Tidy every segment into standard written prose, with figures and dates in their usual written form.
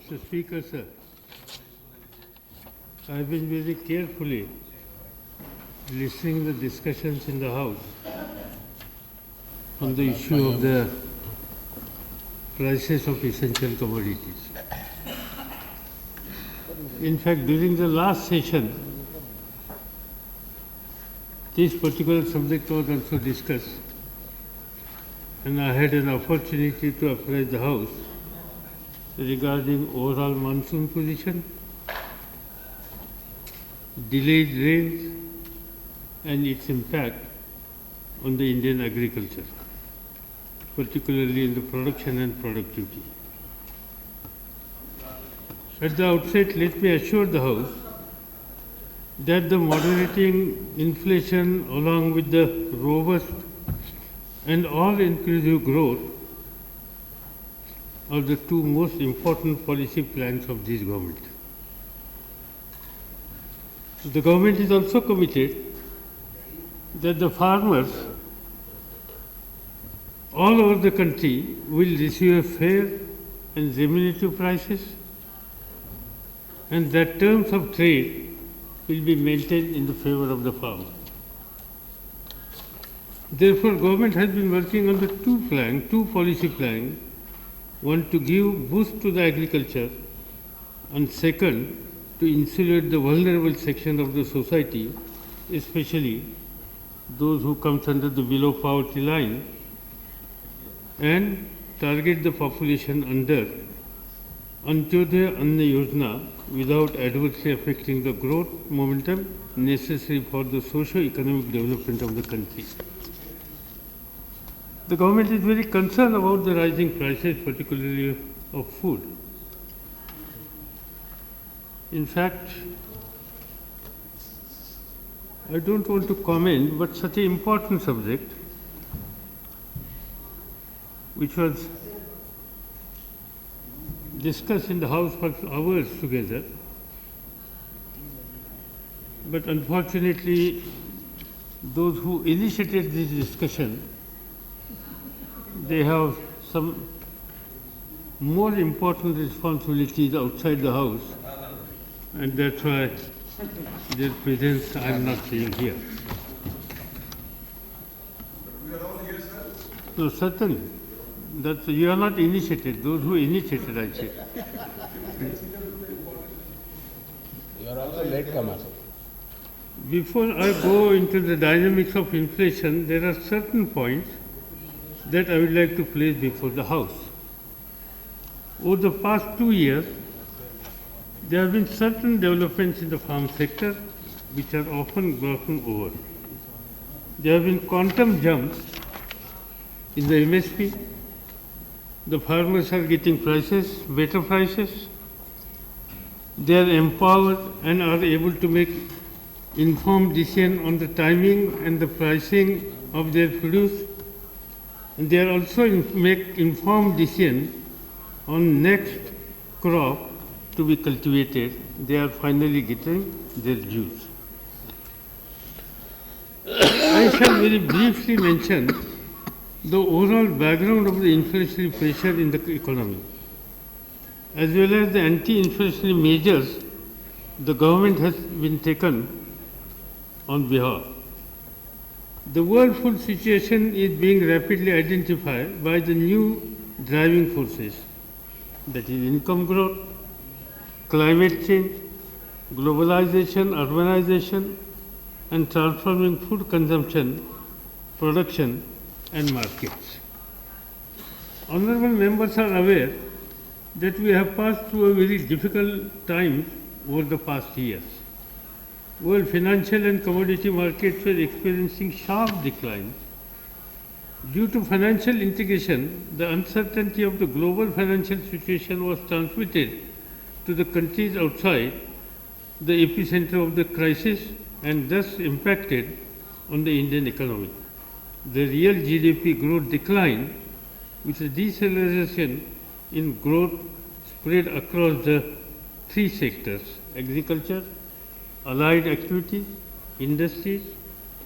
Mr. Speaker, sir, I have been very carefully listening to the discussions in the House on the issue of the prices of essential commodities. In fact, during the last session, this particular subject was also discussed, and I had an opportunity to apprise the House regarding overall monsoon position, delayed rains, and its impact on the Indian agriculture, particularly in the production and productivity. At the outset, let me assure the House that the moderating inflation along with the robust and all-inclusive growth are the two most important policy plans of this government. The government is also committed that the farmers all over the country will receive fair and remunerative prices, and that terms of trade will be maintained in the favor of the farmer. Therefore, government has been working on the two policy plans, one to give boost to the agriculture, and second, to insulate the vulnerable section of the society, especially those who come under the below poverty line, and target the population under Antyodaya Anna Yojana without adversely affecting the growth momentum necessary for the socio-economic development of the country. The government is very concerned about the rising prices, particularly of food. In fact, I don't want to comment, but such an important subject, which was discussed in the House for hours together, but unfortunately, those who initiated this discussion, they have some more important responsibilities outside the House, and that's why their presence I am not seeing here. No, certainly. That you are not initiated, those who initiated, I say. You are also latecomer. Before I go into the dynamics of inflation, there are certain points that I would like to place before the House. Over the past 2 years, there have been certain developments in the farm sector which are often glossed over. There have been quantum jumps in the MSP. The farmers are getting better prices. They are empowered and are able to make informed decision on the timing and the pricing of their produce. And they are also make informed decision on next crop to be cultivated. They are finally getting their dues. I shall very briefly mention the overall background of the inflationary pressure in the economy, as well as the anti-inflationary measures the government has been taken on behalf. The world food situation is being rapidly identified by the new driving forces, that is income growth, climate change, globalization, urbanization, and transforming food consumption, production, and markets. Honorable members are aware that we have passed through a very difficult time over the past years. World financial and commodity markets were experiencing sharp decline. Due to financial integration, the uncertainty of the global financial situation was transmitted to the countries outside the epicenter of the crisis and thus impacted on the Indian economy. The real GDP growth declined, with a deceleration in growth spread across the three sectors: agriculture, allied activities, industries,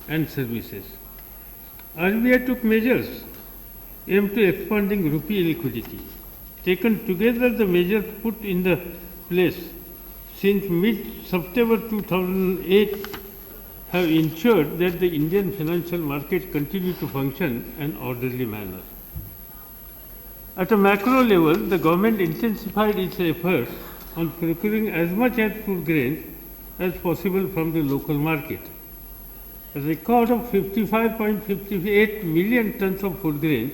and services. RBI took measures aimed to expanding rupee liquidity. Taken together, the measures put in the place since mid-September 2008 have ensured that the Indian financial market continue to function in an orderly manner. At a macro level, the government intensified its efforts on procuring as much as food grains as possible from the local market. A record of 55.58 million tons of food grains,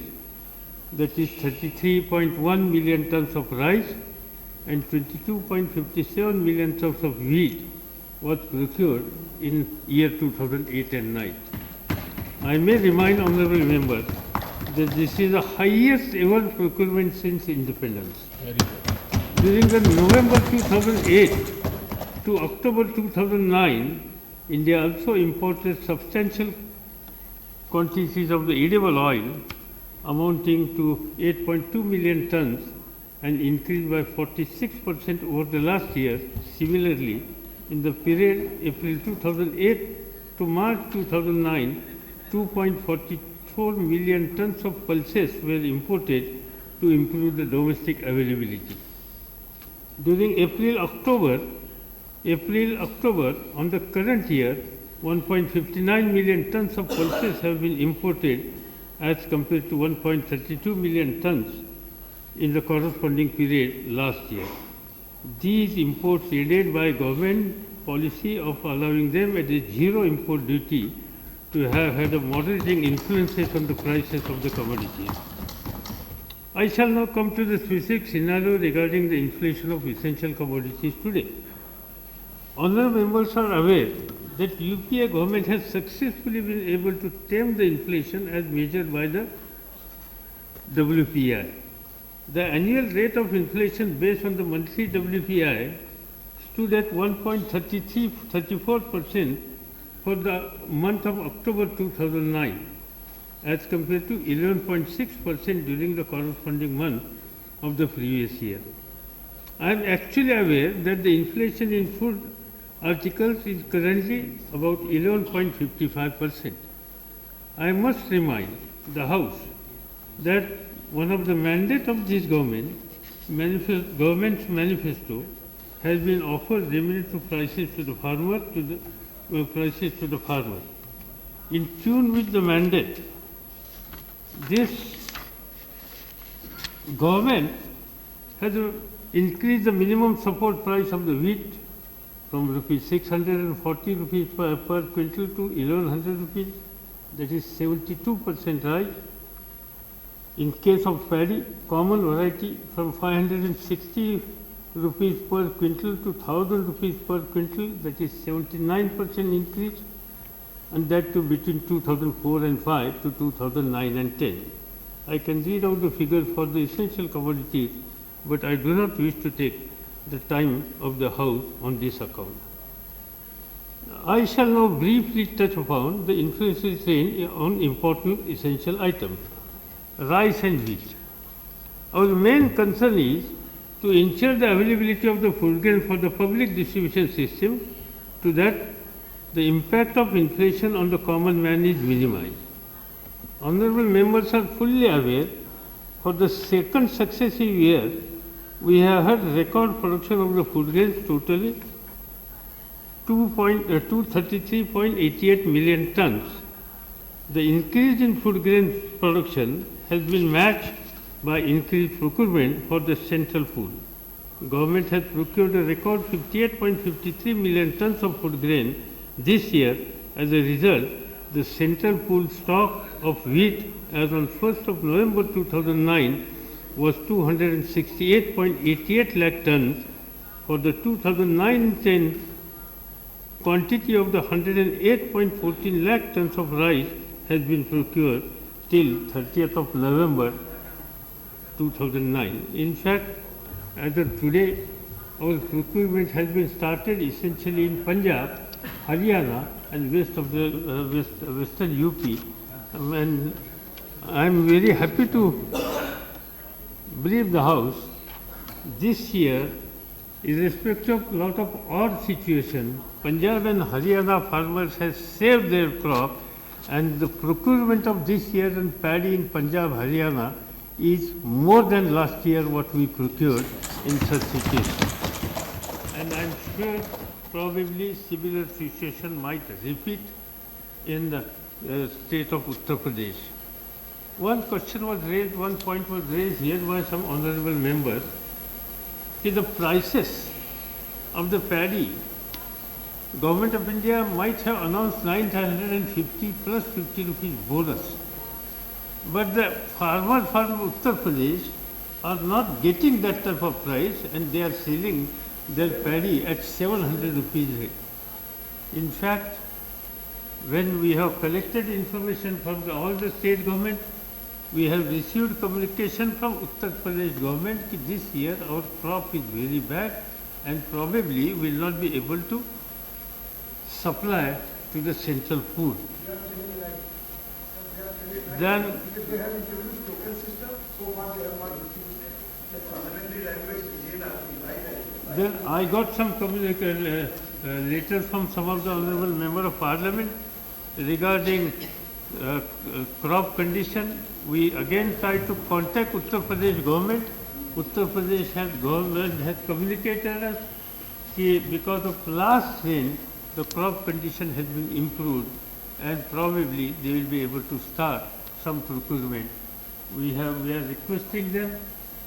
that is 33.1 million tons of rice and 22.57 million tons of wheat, was procured in year 2008 and 9. I may remind honorable members that this is the highest ever procurement since independence. Very good. During the November 2008 to October 2009, India also imported substantial quantities of the edible oil amounting to 8.2 million tons and increased by 46% over the last year. Similarly, in the period April 2008 to March 2009, 2.44 million tons of pulses were imported to improve the domestic availability. During April-October on the current year, 1.59 million tons of pulses have been imported as compared to 1.32 million tons in the corresponding period last year. These imports aided by government policy of allowing them at a zero import duty to have had a moderating influences on the prices of the commodities. I shall now come to the specific scenario regarding the inflation of essential commodities today. Honourable members are aware that UPA government has successfully been able to tame the inflation as measured by the WPI. The annual rate of inflation based on the monthly WPI stood at 1.34% for the month of October 2009 as compared to 11.6% during the corresponding month of the previous year. I am actually aware that the inflation in food articles is currently about 11.55%. I must remind the House that one of the mandates of this government's manifesto has been offered remunerative prices to the farmer, In tune with the mandate, this government has increased the minimum support price of the wheat from rupees 640 rupees per quintal to 1100 rupees, that is 72% rise. In case of paddy, common variety from 560 rupees per quintal to 1000 rupees per quintal, that is 79% increase, and that too between 2004 and 5 to 2009 and 10. I can read out the figures for the essential commodities, but I do not wish to take the time of the House on this account. I shall now briefly touch upon the inflationary trend on important essential items. Rice and wheat. Our main concern is to ensure the availability of the food grain for the public distribution system, to that the impact of inflation on the common man is minimized. Honourable members are fully aware, for the second successive year, we have had record production of the food grains, totally 233.88 million tons. The increase in food grain production has been matched by increased procurement for the central pool. Government has procured a record 58.53 million tons of food grain this year. As a result, the central pool stock of wheat as on 1st of November 2009 was 268.88 lakh tons. For the 2009-10 quantity of the 108.14 lakh tons of rice has been procured till 30th of November 2009. In fact, as of today, our procurement has been started essentially in Punjab, Haryana and western UP. And I am very happy to brief the House. This year, irrespective of lot of odd situation, Punjab and Haryana farmers have saved their crop, and the procurement of this year in paddy in Punjab, Haryana is more than last year what we procured in such situation. And I'm sure probably similar situation might repeat in the state of Uttar Pradesh. One question was raised, one point was raised here by some honorable members. See, the prices of the paddy, Government of India might have announced 950 plus 50 rupees bonus. But the farmers from Uttar Pradesh are not getting that type of price and they are selling their paddy at 700 rupees rate. In fact, when we have collected information from all the state government, we have received communication from Uttar Pradesh government that this year our crop is very bad and probably will not be able to supply to the central pool. Then They have introduced token system, so far they have not received the fundamentally language Then I got some letters from some of the honorable member of parliament regarding crop condition. We again tried to contact Uttar Pradesh government. Uttar Pradesh government has communicated us that because of last rain, the crop condition has been improved and probably they will be able to start some procurement. We are requesting them.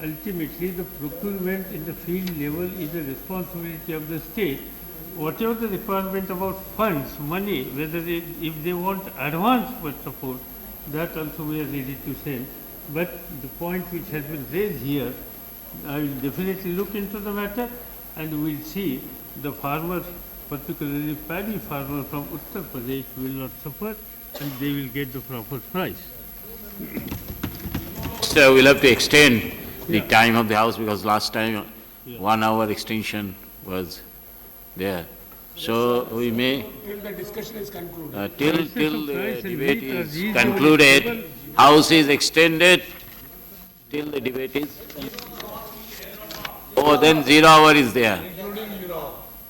Ultimately, the procurement in the field level is the responsibility of the state. Whatever the requirement about funds, money, whether if they want advance for support, that also we are ready to send. But the point which has been raised here, I will definitely look into the matter and we will see the farmers, particularly paddy farmers from Uttar Pradesh, will not suffer and they will get the proper price. So we'll have to extend the time of the House because last time 1 hour extension was there. So we may, Till the discussion is concluded. till the debate is concluded, House is extended till the debate is. Oh, then 0 hour is there.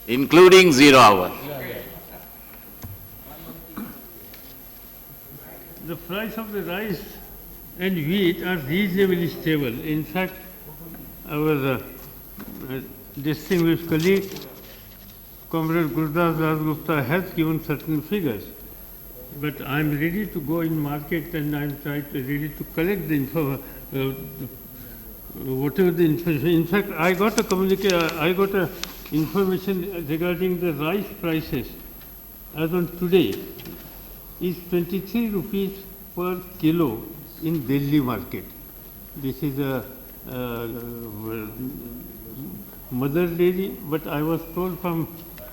Including 0 hour. The price of the rice and wheat are reasonably stable. In fact, our distinguished colleague, Comrade Gurdas Dasgupta has given certain figures. But I am ready to go in market and I am ready to collect the info, whatever the information. In fact, I got a information regarding the rice prices as on today is 23 rupees per kilo in Delhi market. This is a mother dairy, but I was told from,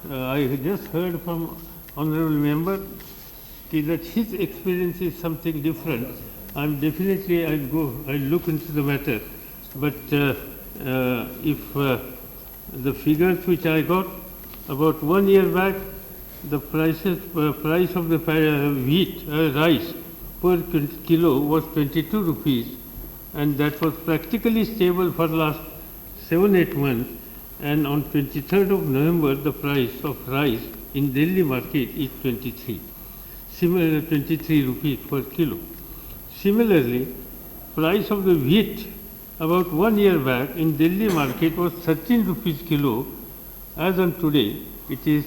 I just heard from honorable member that his experience is something different. I'm definitely, I'll look into the matter. But if the figures which I got about 1 year back, the price of the wheat, rice per kilo was 22 rupees and that was practically stable for last 7-8 months, and on 23rd of November the price of rice in Delhi market is 23. Similar 23 rupees per kilo. Similarly, price of the wheat about 1 year back in Delhi market was 13 rupees kilo. As on today, it is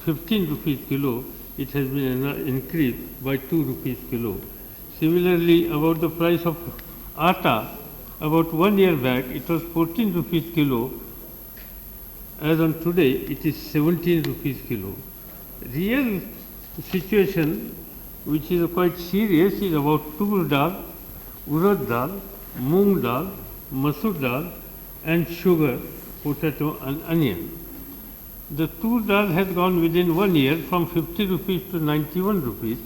15 rupees kilo. It has been increased by 2 rupees kilo. Similarly, about the price of atta, about 1 year back, it was 14 rupees kilo. As on today, it is 17 rupees kilo. Real situation, which is quite serious, is about tur dal, urad dal, moong dal, masoor dal, and sugar, potato, and onion. The tur dal has gone within 1 year from 50 rupees to 91 rupees.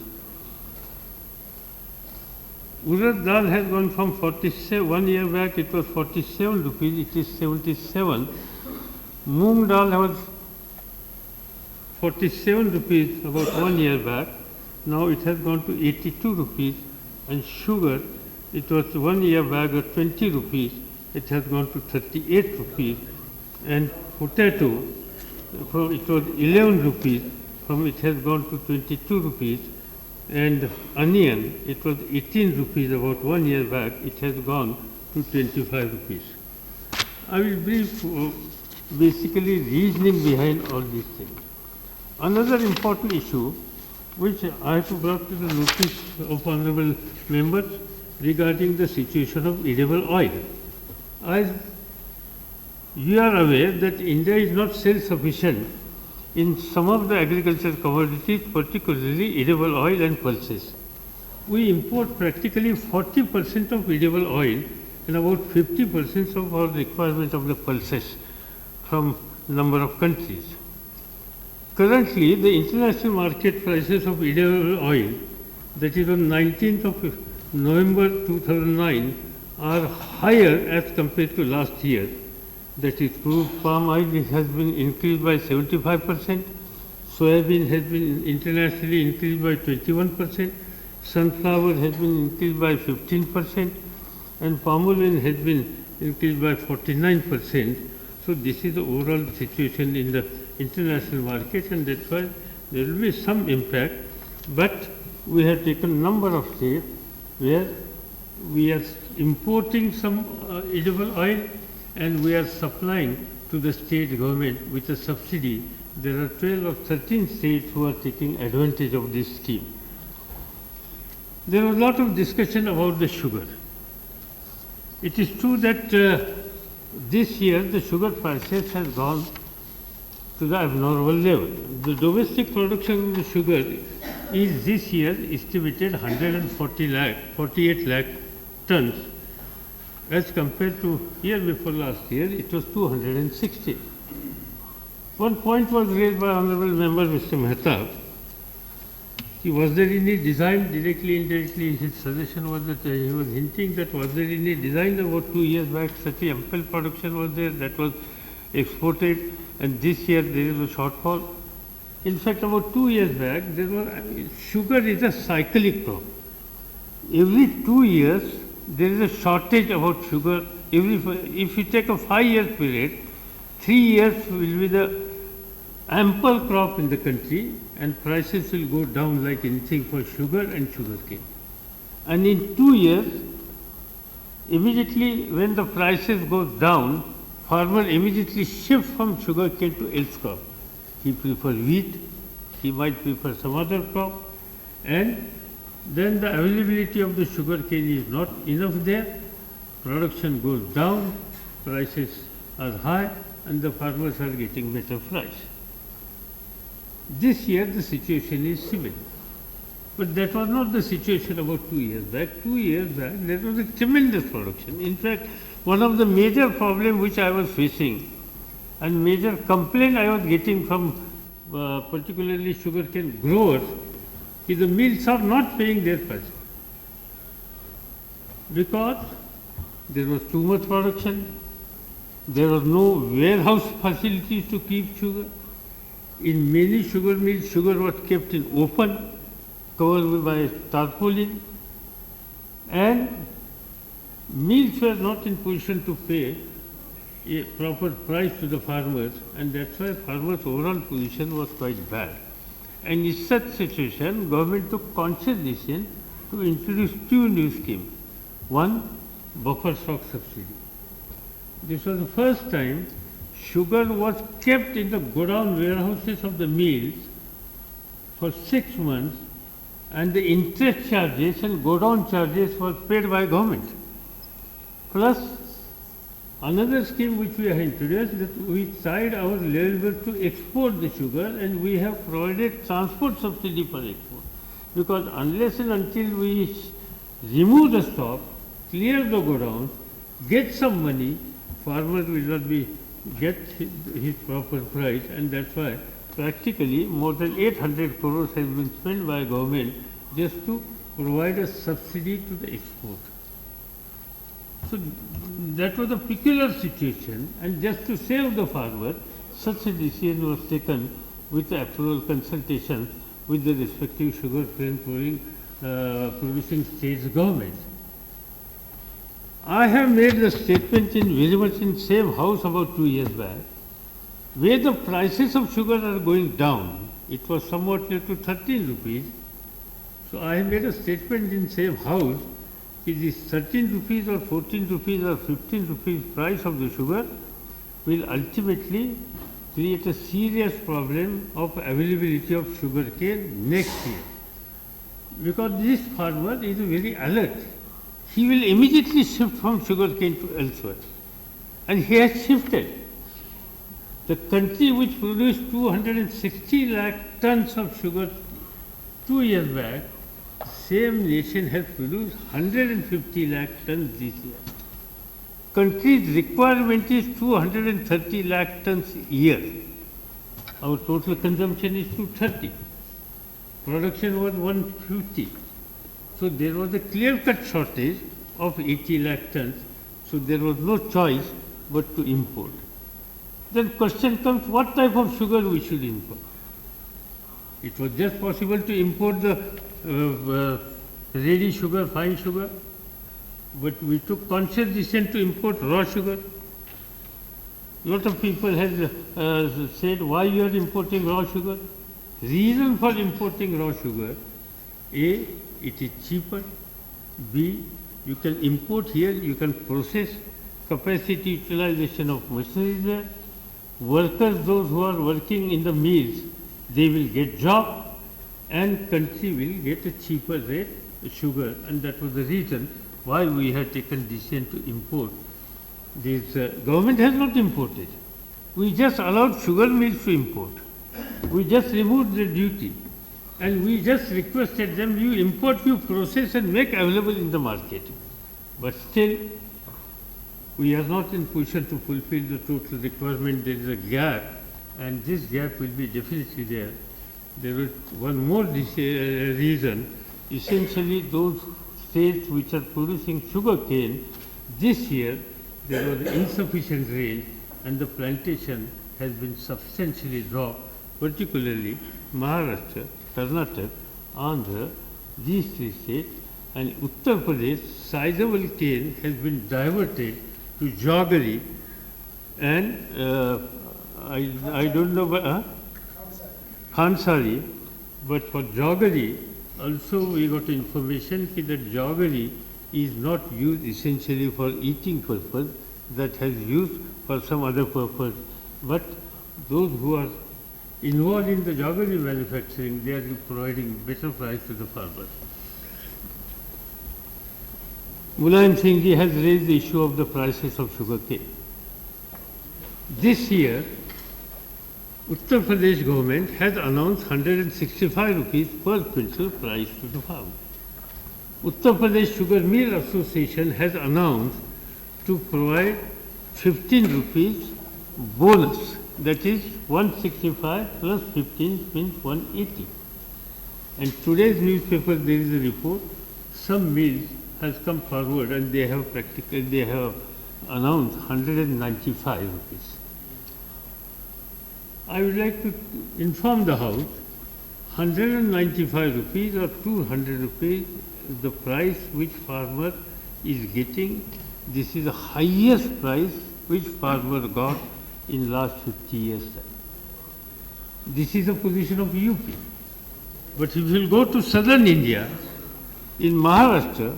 Urad dal has gone from 47, 1 year back it was 47 rupees, it is 77. Moong dal was 47 rupees about 1 year back, now it has gone to 82 rupees, and sugar, it was 1 year back at 20 rupees, it has gone to 38 rupees, and potato, it was 11 rupees, from it has gone to 22 rupees, and onion, it was 18 rupees about 1 year back, it has gone to 25 rupees. I will brief basically reasoning behind all these things. Another important issue which I have brought to the notice of honorable members regarding the situation of edible oil. As you are aware that India is not self-sufficient in some of the agricultural commodities, particularly edible oil and pulses. We import practically 40% of edible oil and about 50% of our requirement of the pulses from number of countries. Currently, the international market prices of edible oil, that is on 19th of November 2009, are higher as compared to last year. That is, crude palm oil has been increased by 75%, soybean has been internationally increased by 21%, sunflower has been increased by 15%, and palm oil has been increased by 49%. So this is the overall situation in the international market, and that's why there will be some impact. But we have taken number of steps where we are importing some edible oil and we are supplying to the state government with a subsidy. There are 12 or 13 states who are taking advantage of this scheme. There was a lot of discussion about the sugar. It is true that this year the sugar prices has gone to the abnormal level. The domestic production of the sugar is this year estimated 48 lakh tons, as compared to year before last year it was 260. One point was raised by honorable member Mr. Mehta. Was there any design, directly, indirectly, his suggestion was that he was hinting that was there any design about 2 years back, such a ample production was there that was exported, and this year there is a shortfall. In fact, about 2 years back, there was, sugar is a cyclic crop. Every 2 years, there is a shortage about sugar. If you take a 5-year period, 3 years will be the ample crop in the country, and prices will go down like anything for sugar and sugarcane. And in 2 years, immediately when the prices go down, farmer immediately shift from sugarcane to else crop. He prefers wheat, he might prefer some other crop, and then the availability of the sugarcane is not enough there, production goes down, prices are high, and the farmers are getting better price. This year the situation is similar. But that was not the situation about 2 years back. 2 years back there was a tremendous production. In fact, one of the major problems which I was facing and major complaint I was getting from particularly sugarcane growers is the mills are not paying their price. Because there was too much production, there was no warehouse facilities to keep sugar. In many sugar mills, sugar was kept in open, covered by tarpaulin, and mills were not in position to pay a proper price to the farmers, and that's why farmers' overall position was quite bad. And in such situation, government took conscious decision to introduce 2 new schemes. One, buffer stock subsidy. This was the first time sugar was kept in the godown warehouses of the mills for 6 months, and the interest charges and godown charges was paid by government. Plus, another scheme which we have introduced, that we tried our level to export the sugar, and we have provided transport subsidy for export. Because unless and until we remove the stock, clear the godown, get some money, farmer will not get his proper price, and that's why practically more than 800 crores has been spent by government just to provide a subsidy to the export. So that was a peculiar situation, and just to save the farmer, such a decision was taken with the approval consultation with the respective sugar cane producing states governments. I have made the statement in very much in same house about 2 years back, where the prices of sugar are going down. It was somewhat near to 13 rupees. So I have made a statement in same house कि this 13 rupees or 14 rupees or 15 rupees price of the sugar will ultimately create a serious problem of availability of sugar cane next year. Because this farmer is very alert. He will immediately shift from sugar cane to elsewhere. And he has shifted. The country which produced 260 lakh tons of sugar 2 years back, same nation has produced 150 lakh tons this year. Country's requirement is 230 lakh tons a year. Our total consumption is 230. Production was 150. So there was a clear-cut shortage of 80 lakh tons. So there was no choice but to import. Then question comes, what type of sugar we should import? It was just possible to import the ready sugar, fine sugar, but we took conscious decision to import raw sugar. Lot of people have said, why you are importing raw sugar? Reason for importing raw sugar: A, it is cheaper. B, you can import here, you can process, capacity utilization of machinery there. Workers, those who are working in the mills, they will get job, and country will get a cheaper rate sugar, and that was the reason why we had taken decision to import. This government has not imported. We just allowed sugar mills to import. We just removed the duty, and we just requested them, you import, you process and make available in the market. But still, we are not in position to fulfill the total requirement. There is a gap, and this gap will be definitely there. There is one more reason. Essentially, those states which are producing sugar cane, this year there was insufficient rain and the plantation has been substantially dropped, particularly Maharashtra, Karnataka, Andhra, these three states, and Uttar Pradesh, sizable cane has been diverted to Jaggery, and I don't know, but Khansari, but for Jaggery, also we got information that Jaggery is not used essentially for eating purpose, that has used for some other purpose. But those who are involved in the Jaggery manufacturing, they are providing better price to the farmers. Mulayam Singh ji has raised the issue of the prices of sugar cane. This year, Uttar Pradesh government has announced 165 rupees per quintal price to the farmer. Uttar Pradesh Sugar Mill Association has announced to provide 15 rupees bonus, that is 165 plus 15 means 180. And today's newspaper there is a report, some mills has come forward and they have announced 195 rupees. I would like to inform the House, 195 rupees or 200 rupees is the price which farmer is getting. This is the highest price which farmer got in last 50 years time. This is the position of UP. But if you go to southern India, in Maharashtra,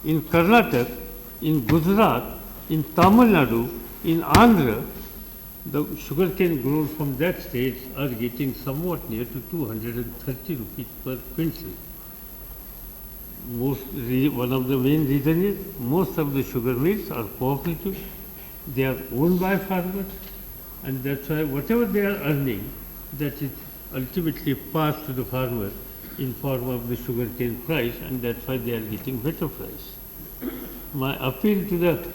in Karnataka, in Gujarat, in Tamil Nadu, in Andhra, the sugarcane growers from that states are getting somewhat near to 230 rupees per quintal. One of the main reasons is most of the sugar mills are cooperative. They are owned by farmers, and that's why whatever they are earning, that is ultimately passed to the farmer in form of the sugarcane price, and that's why they are getting better price. My appeal to the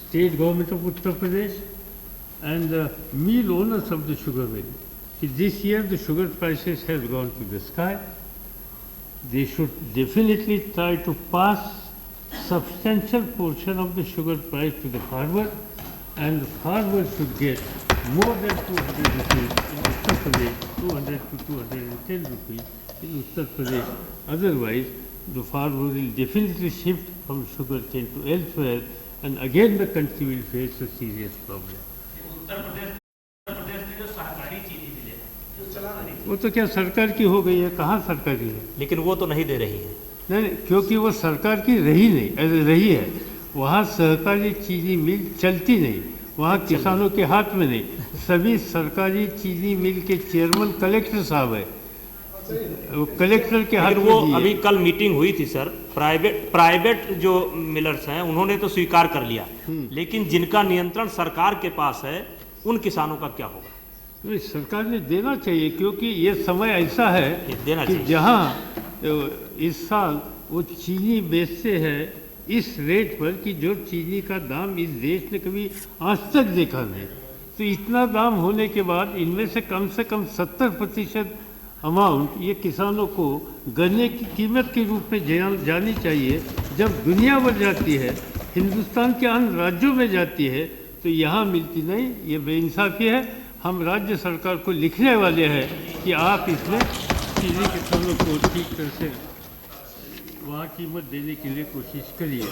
state government of Uttar Pradesh and the mill owners of the sugar mill is this year the sugar prices has gone to the sky. They should definitely try to pass substantial portion of the sugar price to the farmer, and the farmer should get more than 200 rupees in Uttar Pradesh, 200 to 210 rupees in Uttar Pradesh. Otherwise, the farmer will definitely shift from sugarcane to elsewhere, and again the country will face a serious problem. वो तो क्या सरकार की हो गई है, कहाँ सरकारी है? लेकिन वो तो नहीं दे रही है। नहीं, क्योंकि वो सरकार की रही है, वहाँ सहकारी चीनी मिल चलती नहीं, वहाँ किसानों के हाथ में नहीं, सभी सरकारी चीनी मिल के चेयरमैन कलेक्टर साहब है, वो कलेक्टर के हाथ लेकिन में वो दिए। अभी कल मीटिंग हुई थी सर, प्राइवेट जो मिलर्स हैं उन्होंने तो स्वीकार कर लिया, लेकिन जिनका नियंत्रण सरकार के पास है उन किसानों का क्या होगा? नहीं, सरकार ने देना चाहिए, क्योंकि ये समय ऐसा है देना कि चाहिए। जहाँ इस साल वो चीनी बेचते हैं इस रेट पर कि जो चीनी का दाम इस देश ने कभी आज तक देखा नहीं, तो इतना दाम होने के बाद इनमें से कम 70% अमाउंट ये किसानों को गन्ने की कीमत के रूप में जानी चाहिए। जब दुनिया भर जाती है, हिंदुस्तान के अन्य राज्यों में जाती है, तो यहाँ मिलती नहीं, ये बेइंसाफ़ी है। हम राज्य सरकार को लिखने वाले हैं कि आप इसमें चीनी किसानों को ठीक तरह से वहाँ कीमत देने के लिए कोशिश करिए।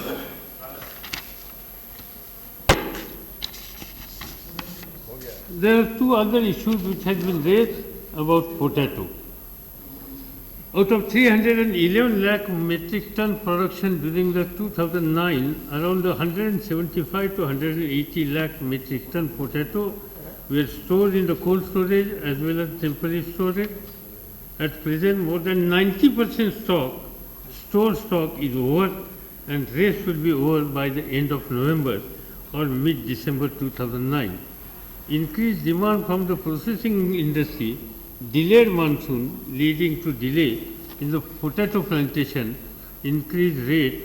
There are two other issues which has been raised about potato. Out of 311 lakh metric ton production during the 2009, around 175 to 180 lakh metric ton potato were stored in the cold storage as well as temporary storage. At present, more than 90% stored stock is over, and rest will be over by the end of November or mid-December 2009. Increased demand from the processing industry, delayed monsoon leading to delay in the potato plantation, increased rate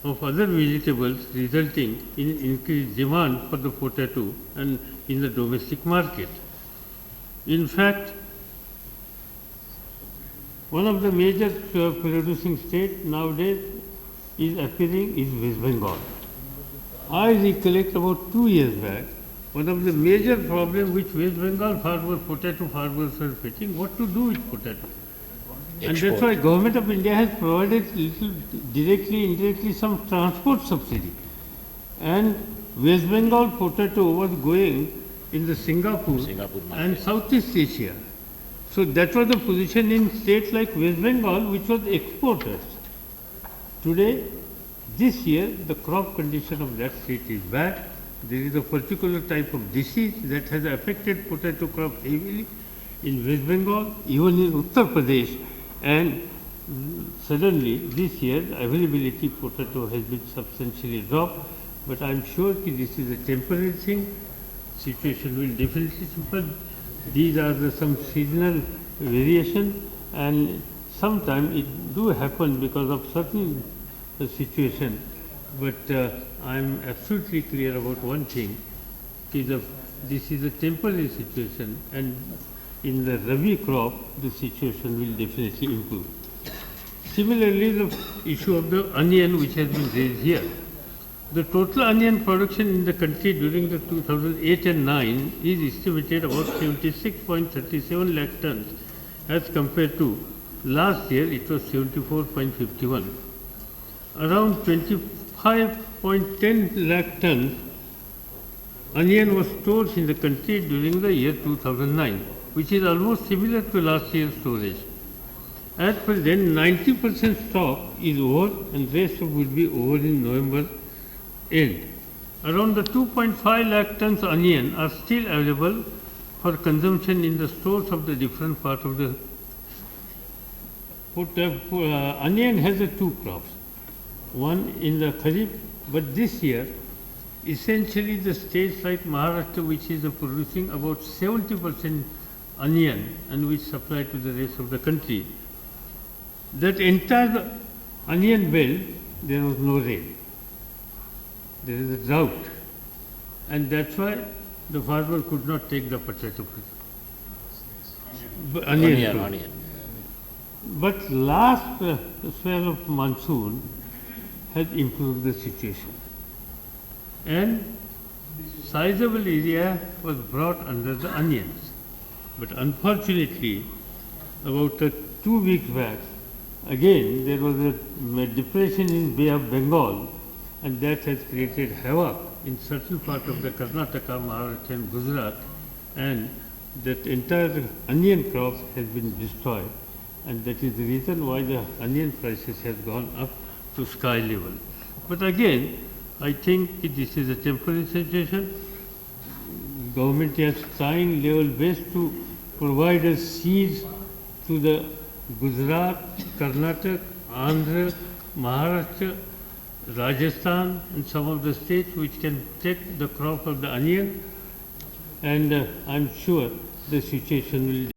of other vegetables resulting in increased demand for the potato and in the domestic market. In fact, one of the major producing states nowadays is appearing is West Bengal. I recollect about 2 years back, one of the major problems which West Bengal potato farmers are facing, what to do with potato. And that's why Government of India has provided little directly, indirectly some transport subsidy. And West Bengal potato was going in the Singapore and Southeast Asia. So that was the position in states like West Bengal, which was exporters. Today, this year, the crop condition of that state is bad. There is a particular type of disease that has affected potato crop heavily in West Bengal, even in Uttar Pradesh, and suddenly this year the availability of potato has been substantially dropped. But I am sure that this is a temporary thing. Situation will definitely improve. These are some seasonal variation, and sometimes it do happen because of certain situation. But I am absolutely clear about one thing, this is a temporary situation, and in the Rabi crop, the situation will definitely improve. Similarly, the issue of the onion which has been raised here. The total onion production in the country during the 2008 and 9 is estimated about 76.37 lakh tons as compared to last year it was 74.51. Around 25.10 lakh tons onion was stored in the country during the year 2009, which is almost similar to last year's storage. At present, 90% stock is over and rest will be over in November end. Around the 2.5 lakh tons onion are still available for consumption in the stores of the different parts of the onion has two crops. One in the Kharif, but this year essentially the states like Maharashtra, which is producing about 70% onion and which supply to the rest of the country, that entire onion belt there was no rain. There is a drought, and that's why the farmer could not take the potato, onion. But last spell of monsoon has improved the situation, and sizable area was brought under the onions. But unfortunately, about 2 weeks back, again there was a depression in Bay of Bengal, and that has created havoc in certain part of the Karnataka, Maharashtra and Gujarat, and that entire onion crop has been destroyed. and that is the reason why the onion prices has gone up to sky level. But again, I think this is a temporary situation. Government is trying level best to provide a seeds to the Gujarat, Karnataka, Andhra, Maharashtra, Rajasthan and some of the states which can take the crop of the onion, and I'm sure the situation will